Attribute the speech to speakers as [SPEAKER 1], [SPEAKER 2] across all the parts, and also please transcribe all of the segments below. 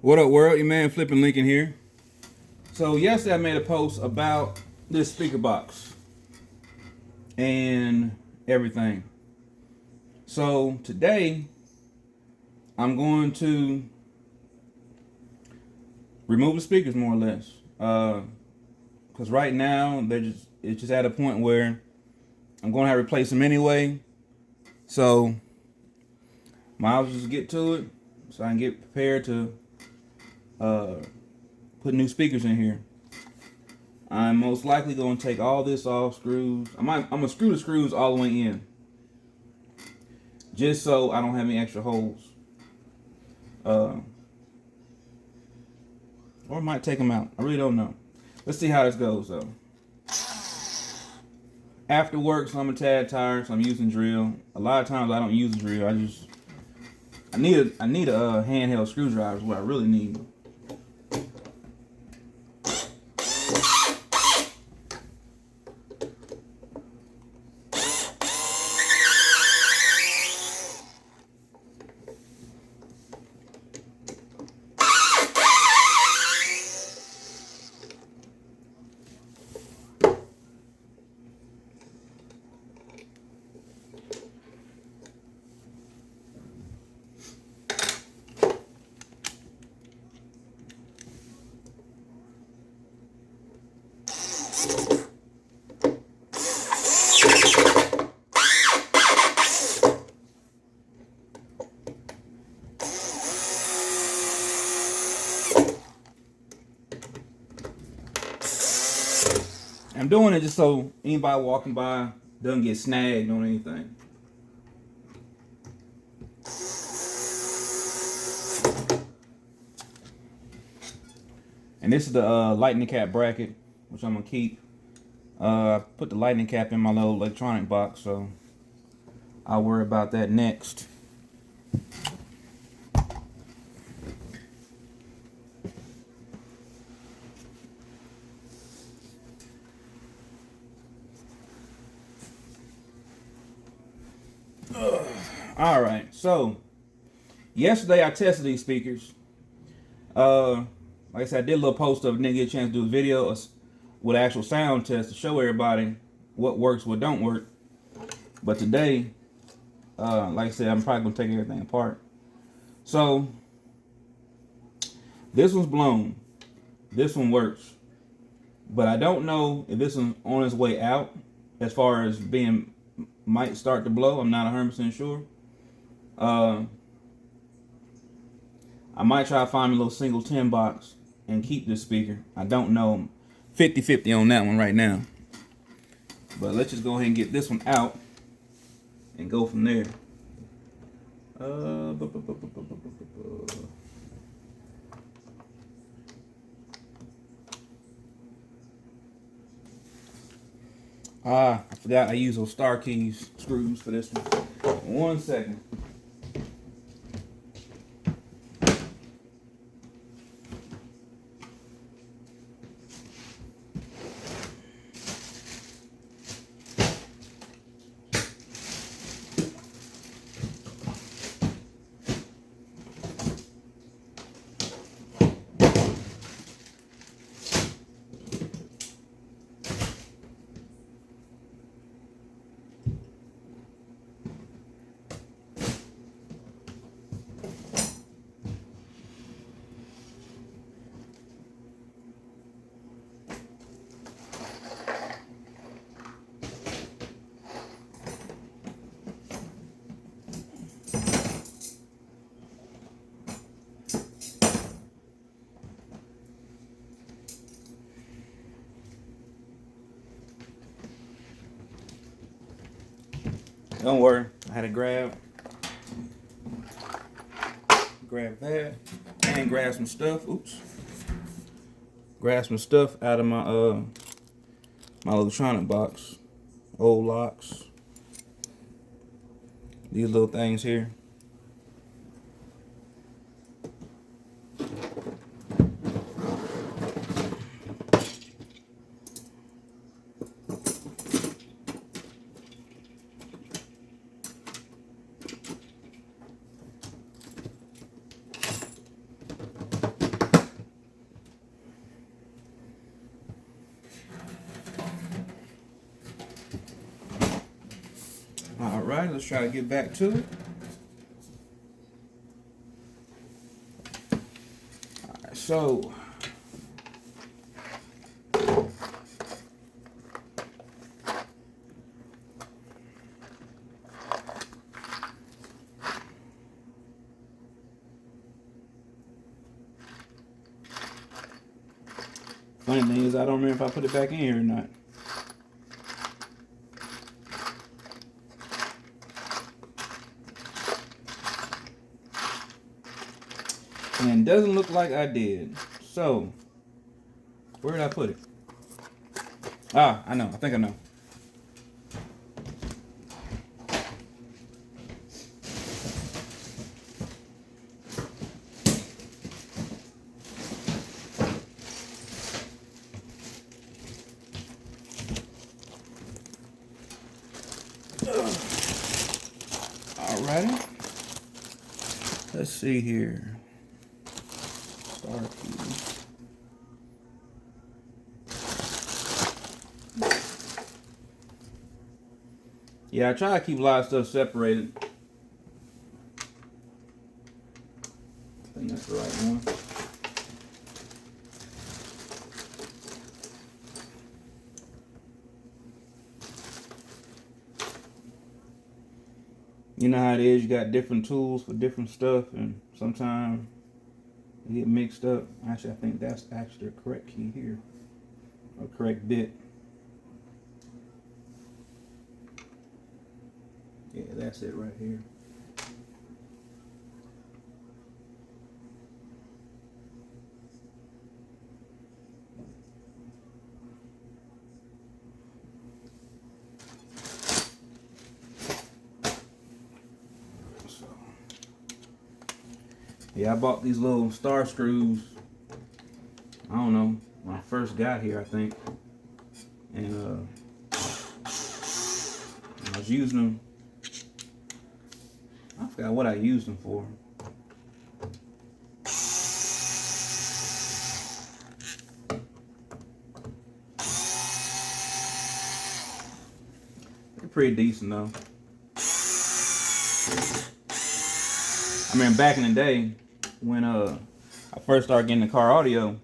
[SPEAKER 1] What up, world? Your man Flipping Lincoln here. So yesterday I made a post about this speaker box and everything. So today I'm going to remove the speakers more or less, because right now it's just at a point where I'm going to have to replace them anyway. So might as well just get to it so I can get prepared to put new speakers in here. I'm most likely going to take all this off screws. I'm gonna screw the screws all the way in, just so I don't have any extra holes. Or I might take them out. I really don't know. Let's see how this goes though. After work, so I'm a tad tired, so I'm using drill. A lot of times I don't use drill. I need a handheld screwdriver is what I really need. I'm doing it just so anybody walking by doesn't get snagged on anything. And this is the lightning cap bracket, which I'm gonna keep. I put the lightning cap in my little electronic box, so I'll worry about that next. All right, so yesterday I tested these speakers. Like I said, I did a little post of it, didn't get a chance to do a video with an actual sound test to show everybody what works, what don't work. But today, like I said, I'm probably gonna take everything apart. So this one's blown. This one works, but I don't know if this one's on its way out as far as being might start to blow. I'm not 100% sure. I might try to find me a little single 10 box and keep this speaker. I don't know. 50-50 on that one right now. But let's just go ahead and get this one out and go from there. I forgot I use those star keys screws for this one. 1 second. Don't worry, I had to grab that and grab some stuff. Oops. Grab some stuff out of my my electronic box. Old locks. These little things here. Alright, let's try to get back to it. Alright, so funny thing is, I don't remember if I put it back in here or not. And it doesn't look like I did. So, where did I put it? Ah, I know. I think I know. Alrighty. Let's see here. Star key. Yeah, I try to keep a lot of stuff separated. I think that's the right one. You know how it is, you got different tools for different stuff, and sometimes they get mixed up. Actually, I think that's actually the correct key here, or correct bit. Yeah, that's it right here. Yeah, I bought these little star screws, I don't know, when I first got here, I think. And I was using them. I forgot what I used them for. They're pretty decent though. I mean, back in the day, when I first started getting the car audio,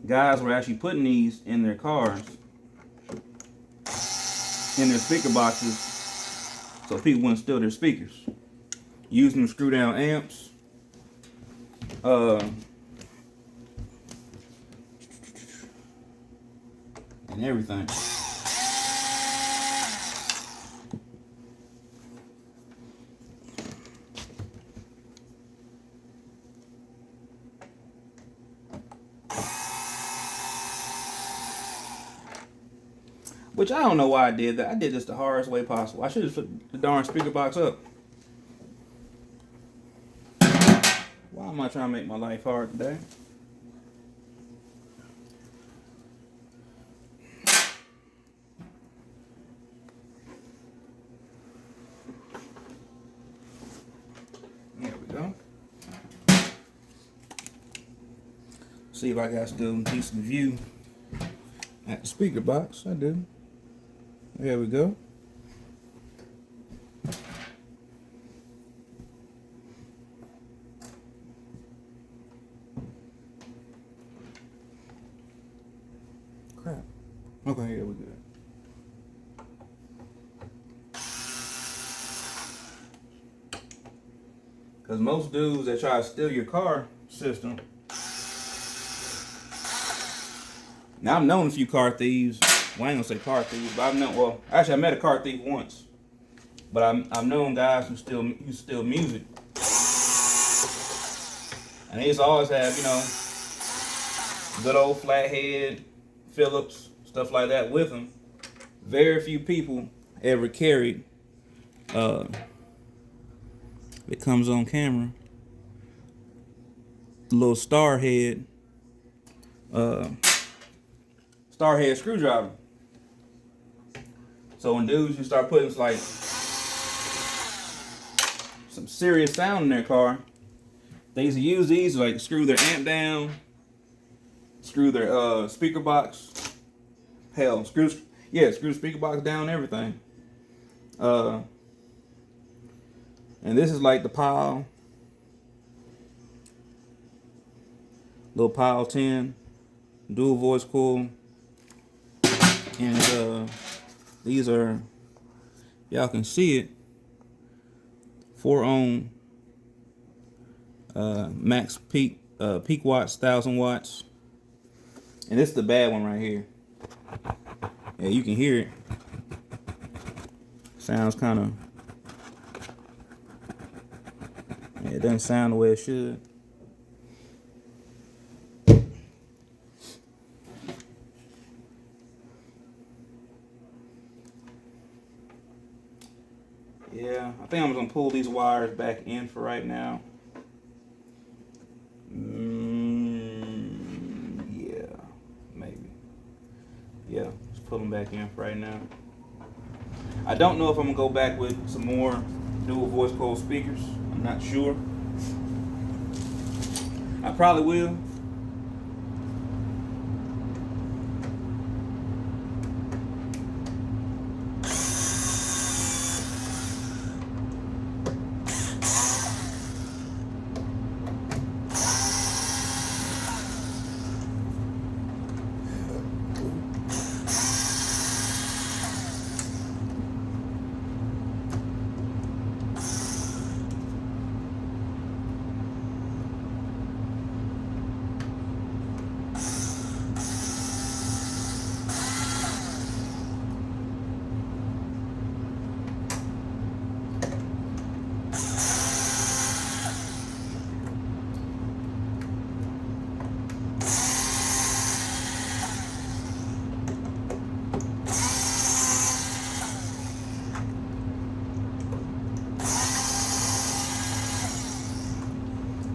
[SPEAKER 1] guys were actually putting these in their cars, in their speaker boxes, so people wouldn't steal their speakers. Using them screw down amps, and everything. Which I don't know why I did that. I did this the hardest way possible. I should have put the darn speaker box up. Why am I trying to make my life hard today? There we go. See if I got still a decent view at the speaker box. I do. There we go. Crap. Okay, here we go. Because most dudes that try to steal your car system. Now I've known a few car thieves. Well, I ain't gonna say car thieves, but I've known. Well, actually, I met a car thief once. But I've known guys who steal music, and they used to always have, you know, good old flathead, Phillips, stuff like that with them. Very few people ever carried. It comes on camera. The little star head screwdriver. So when dudes, you start putting like some serious sound in their car, they used to use these to like screw their amp down, screw their speaker box. Hell, Yeah, screw the speaker box down and everything. And this is like the Pile. Little Pile 10. Dual voice coil. And these are, y'all can see it, 4 ohm max peak watts, 1,000 watts. And this is the bad one right here. Yeah, you can hear it. Sounds kind of, yeah, it doesn't sound the way it should. Yeah, I think I'm gonna pull these wires back in for right now. Yeah, maybe. Yeah, let's pull them back in for right now. I don't know if I'm gonna go back with some more dual voice coil speakers. I'm not sure. I probably will.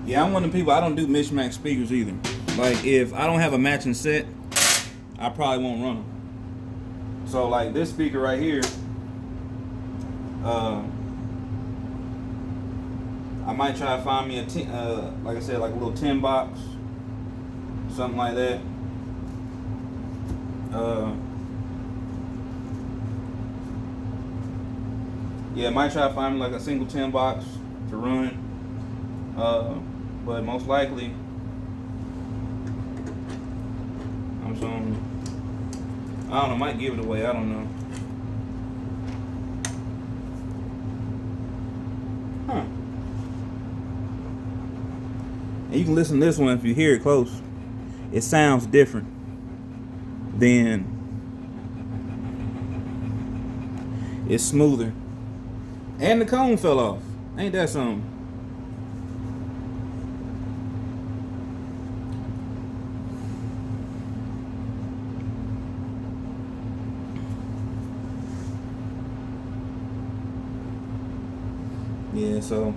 [SPEAKER 1] Yeah, I'm one of the people, I don't do mismatch speakers either. Like, if I don't have a matching set, I probably won't run them. So, like, this speaker right here, I might try to find me a, like I said, like a little 10 box, something like that. Yeah, I might try to find me like a single 10 box to run. But most likely, I'm showing, I don't know, might give it away, I don't know. Huh. And you can listen to this one if you hear it close. It sounds different than, it's smoother. And the cone fell off. Ain't that something? Yeah, so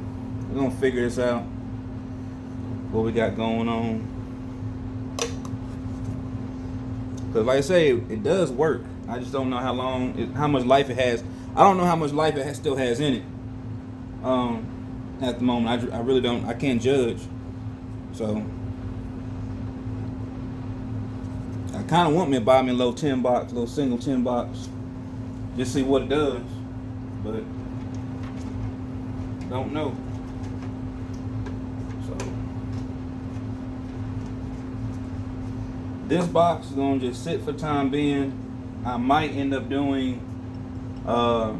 [SPEAKER 1] we're gonna figure this out. What we got going on. Cause like I say, it does work. I just don't know how long, how much life it has. I don't know how much life it still has in it. At the moment, I really don't. I can't judge. So I kind of want me to buy me a little 10 box, little single 10 box, just see what it does. But don't know. So this box is gonna just sit for time being. I might end up doing, I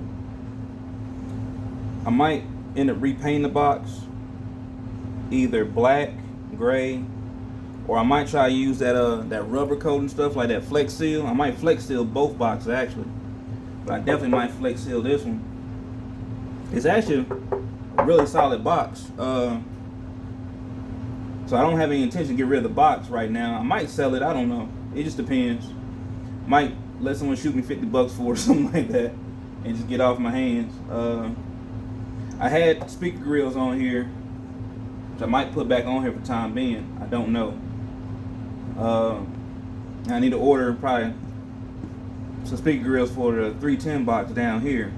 [SPEAKER 1] might end up repainting the box either black, gray, or I might try to use that that rubber coat and stuff, like that Flex Seal. I might Flex Seal both boxes actually, but I definitely might Flex Seal this one. It's actually a really solid box. So I don't have any intention to get rid of the box right now. I might sell it, I don't know. It just depends. Might let someone shoot me 50 bucks for it or something like that and just get off my hands. I had speaker grills on here, which I might put back on here for time being. I don't know. I need to order probably some speaker grills for the 310 box down here.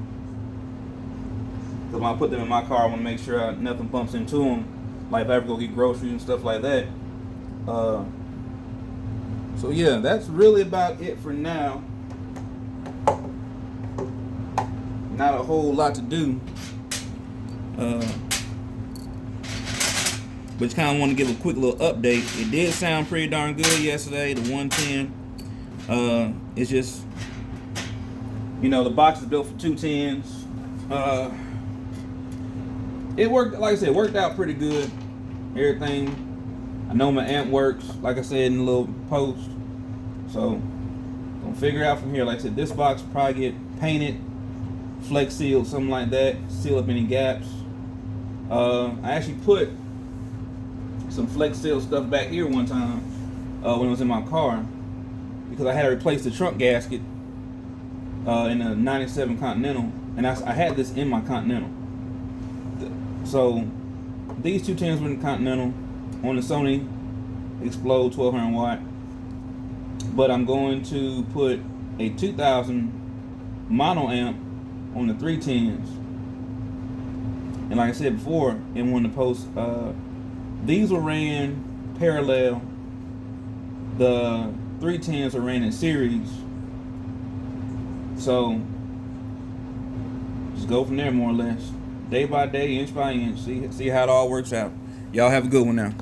[SPEAKER 1] Because when I put them in my car, I want to make sure nothing bumps into them. Like if I ever go get groceries and stuff like that. So yeah, that's really about it for now. not a whole lot to do. But just kind of want to give a quick little update. It did sound pretty darn good yesterday, the 110. It's just, you know, the box is built for 210s. It worked, like I said, worked out pretty good. Everything. I know my amp works, like I said in the little post. So, gonna figure out from here. Like I said, this box will probably get painted, flex sealed, something like that. Seal up any gaps. I actually put some flex seal stuff back here one time when it was in my car, because I had to replace the trunk gasket in a 97 Continental, and I had this in my Continental. So these 210s were in the Continental on the Sony Explode 1200 watt, but I'm going to put a 2000 mono amp on the 310s. And like I said before in one of the posts, these were ran parallel. The 310s are ran in series. So just go from there, more or less. Day by day, inch by inch. See how it all works out. Y'all have a good one now.